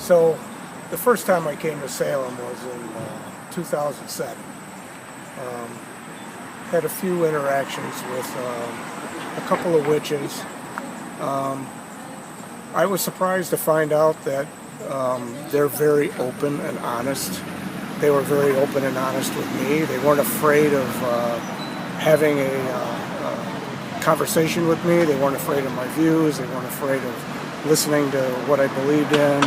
So the first time I came to Salem was in 2007. Had a few interactions with a couple of witches. I was surprised to find out that they're very open and honest. They were very open and honest with me. They weren't afraid of having a conversation with me. They weren't afraid of my views. They weren't afraid of listening to what I believed in.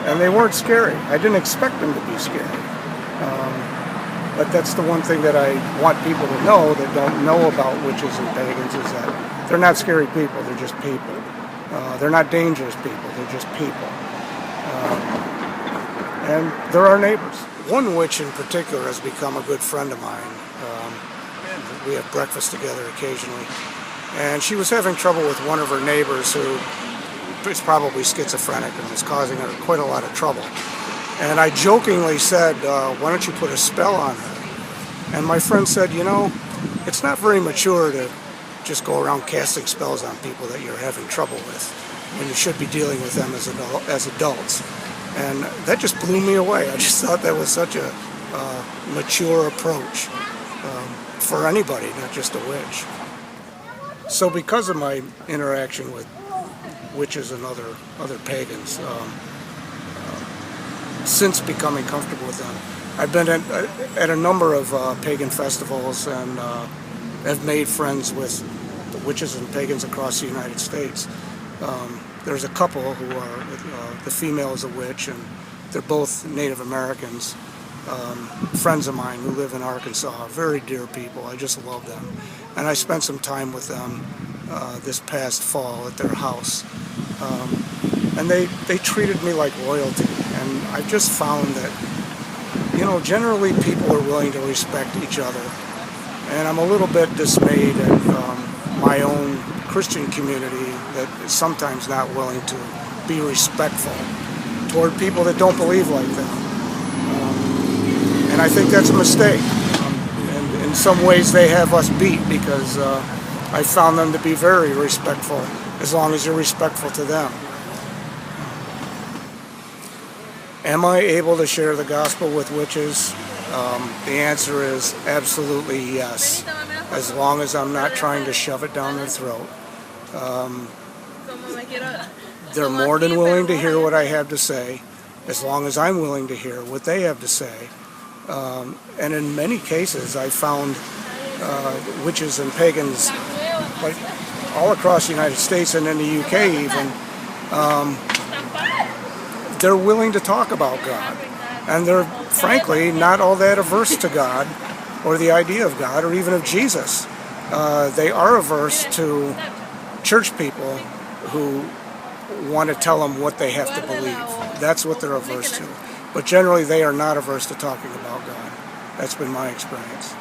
And they weren't scary. I didn't expect them to be scary. But that's the one thing that I want people to know that don't know about witches and pagans, is that they're not scary people, they're just people. They're not dangerous people, they're just people. And they're our neighbors. One witch in particular has become a good friend of mine. We have breakfast together occasionally. And she was having trouble with one of her neighbors who is probably schizophrenic and was causing her quite a lot of trouble. And I jokingly said, why don't you put a spell on her? And my friend said, you know, it's not very mature to just go around casting spells on people that you're having trouble with, when you should be dealing with them as adults. And that just blew me away. I just thought that was such a mature approach for anybody, not just a witch. So because of my interaction with witches and other pagans, since becoming comfortable with them, I've been at a number of pagan festivals and have made friends with the witches and pagans across the United States. There's a couple who are, the female is a witch, and they're both Native Americans, friends of mine who live in Arkansas, very dear people. I just love them. And I spent some time with them this past fall at their house. And they treated me like royalty. And I've just found that, you know, generally people are willing to respect each other. And I'm a little bit dismayed at my own Christian community that is sometimes not willing to be respectful toward people that don't believe like them. And I think that's a mistake. And in some ways they have us beat, because I found them to be very respectful, as long as you're respectful to them. Am I able to share the gospel with witches? The answer is absolutely yes, as long as I'm not trying to shove it down their throat. They're more than willing to hear what I have to say, as long as I'm willing to hear what they have to say. And in many cases, I found witches and pagans, like all across the United States and in the UK even, they're willing to talk about God. And they're, frankly, not all that averse to God or the idea of God or even of Jesus. They are averse to church people who want to tell them what they have to believe. That's what they're averse to. But generally, they are not averse to talking about God. That's been my experience.